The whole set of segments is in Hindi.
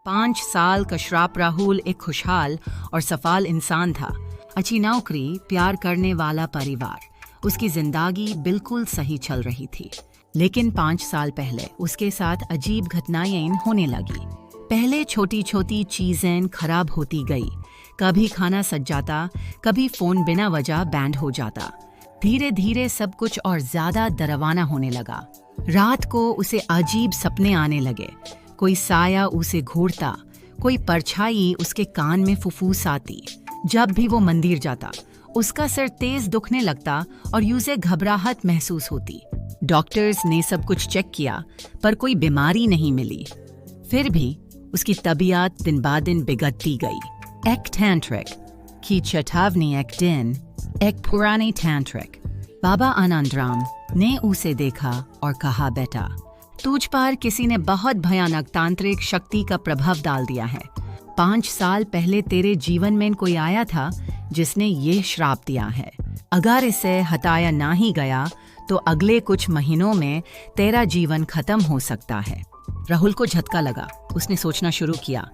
5 साल का श्राप। राहुल एक खुशहाल और सफल इंसान था। अच्छी नौकरी, प्यार करने वाला परिवार, उसकी जिंदगी बिल्कुल सही चल रही थी। लेकिन 5 साल पहले उसके साथ अजीब घटनाएं होने लगी। पहले छोटी छोटी चीजें खराब होती गई। कभी खाना सज जाता, कभी फोन बिना वजह बैंड हो जाता। धीरे धीरे सब कुछ और ज्यादा डरावना होने लगा। रात को उसे अजीब सपने आने लगे। कोई साया उसे घूरता, कोई परछाई उसके कान में फुफुसाती। जब भी वो मंदिर जाता, उसका सर तेज दुखने लगता और उसे घबराहट महसूस होती। डॉक्टर्स ने सब कुछ चेक किया, पर कोई बीमारी नहीं मिली। फिर भी उसकी तबीयत दिन ब दिन बिगड़ती गई। एक तांत्रिक की चेतावनी एक दिन एक पुराने तांत्रिक बाबा आनंदराम ने उसे देखा और कहा, बेटा, तुझ पर किसी ने बहुत भयानक तांत्रिक शक्ति का प्रभाव डाल दिया है। 5 साल पहले तेरे जीवन में कोई आया था जिसने ये श्राप दिया है। अगर इसे हटाया ना ही गया तो अगले कुछ महीनों में तेरा जीवन खत्म हो सकता है। राहुल को झटका लगा। उसने सोचना शुरू किया,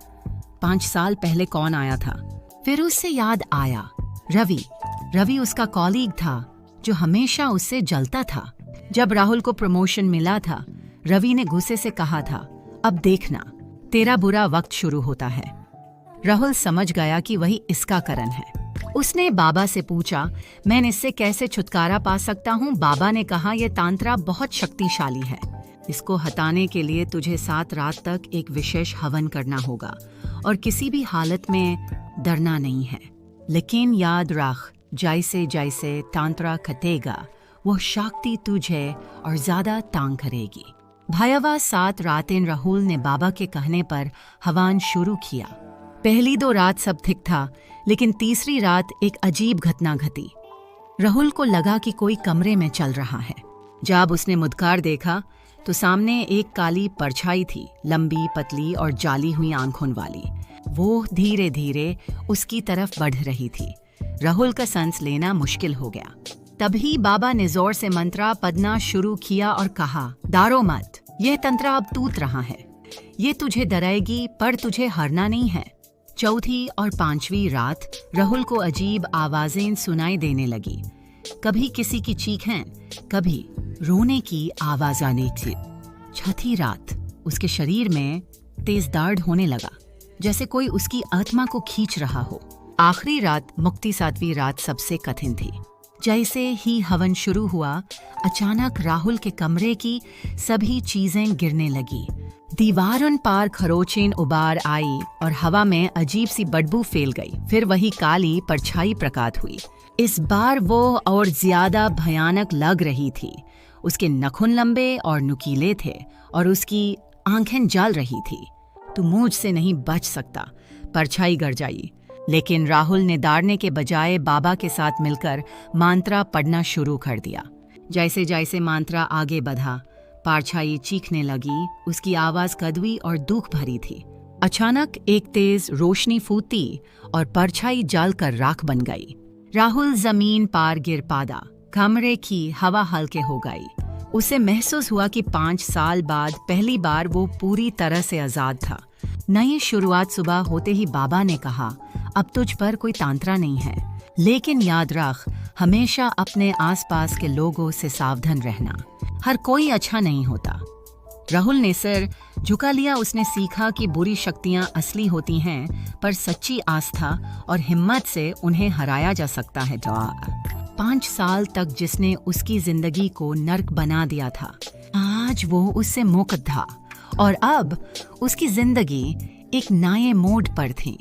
5 साल पहले कौन आया था? फिर उससे याद आया, रवि उसका कॉलीग था जो हमेशा उससे जलता था। जब राहुल को प्रमोशन मिला था, रवि ने गुस्से से कहा था, अब देखना, तेरा बुरा वक्त शुरू होता है। राहुल समझ गया कि वही इसका कारण है। उसने बाबा से पूछा, मैं इससे कैसे छुटकारा पा सकता हूँ? बाबा ने कहा, यह तांत्रा बहुत शक्तिशाली है। इसको हटाने के लिए तुझे 7 रात तक एक विशेष हवन करना होगा और किसी भी हालत में डरना नहीं है। लेकिन याद रख, जैसे जैसे तांत्रा खटेगा, वो शक्ति तुझे और ज्यादा तंग करेगी। भयावह 7 रातें राहुल ने बाबा के कहने पर हवन शुरू किया। पहली 2 रात सब ठीक था, लेकिन तीसरी रात एक अजीब घटना घटी। राहुल को लगा कि कोई कमरे में चल रहा है। जब उसने मुड़कर देखा तो सामने एक काली परछाई थी, लंबी, पतली और जाली हुई आंखों वाली। वो धीरे धीरे उसकी तरफ बढ़ रही थी। राहुल का सांस लेना मुश्किल हो गया। तभी बाबा ने जोर से मंत्र पढ़ना शुरू किया और कहा, डरो मत, यह तंत्र अब टूट रहा है। ये तुझे डराएगी पर तुझे हारना नहीं है। चौथी और 5वीं रात राहुल को अजीब आवाजें सुनाई देने लगी। कभी किसी की चीखें, कभी रोने की आवाज आने थी। 6थी रात उसके शरीर में तेज दर्द होने लगा, जैसे कोई उसकी आत्मा को खींच रहा हो। आखिरी रात मुक्ति 7वीं रात सबसे कठिन थी। जैसे ही हवन शुरू हुआ, अचानक राहुल के कमरे की सभी चीजें गिरने लगी। दीवारों पर खरोंचें उबार आई और हवा में अजीब सी बदबू फैल गई। फिर वही काली परछाई प्रकट हुई। इस बार वो और ज्यादा भयानक लग रही थी। उसके नखून लंबे और नुकीले थे और उसकी आंखें जल रही थी। तू मुझसे नहीं बच सकता, परछाई गरजाई। लेकिन राहुल ने डरने के बजाय बाबा के साथ मिलकर मंत्र पढ़ना शुरू कर दिया। जैसे जैसे मंत्र आगे बढ़ा, परछाई चीखने लगी। उसकी आवाज कड़वी और दुख भरी थी। अचानक एक तेज रोशनी फूटी और परछाई जलकर राख बन गई। राहुल जमीन पर गिर पड़ा। कमरे की हवा हल्के हो गई। उसे महसूस हुआ कि 5 साल बाद पहली बार वो पूरी तरह से आजाद था। नई शुरुआत सुबह होते ही बाबा ने कहा, अब तुझ पर कोई तांत्रा नहीं है, लेकिन याद रख, हमेशा अपने आसपास के लोगों से सावधान रहना। हर कोई अच्छा नहीं होता। राहुल ने सिर झुका लिया। उसने सीखा कि बुरी शक्तियां असली होती हैं, पर सच्ची आस्था और हिम्मत से उन्हें हराया जा सकता है। 5 साल तक जिसने उसकी जिंदगी को नर्क बना दिया था, आज वो उससे मुक्त था और अब उसकी जिंदगी एक नए मोड़ पर थी।